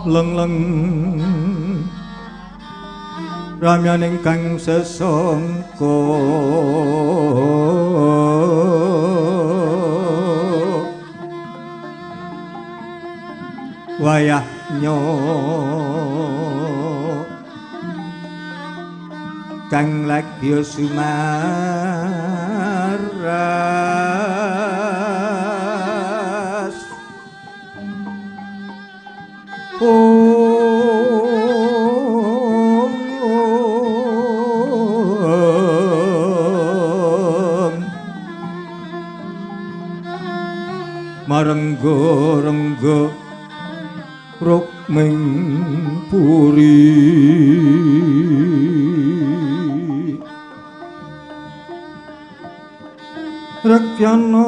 leng-leng ramyan ingkang sesangka wayahnya kang lagya sumaras marengga-rengga rukming puri rekyana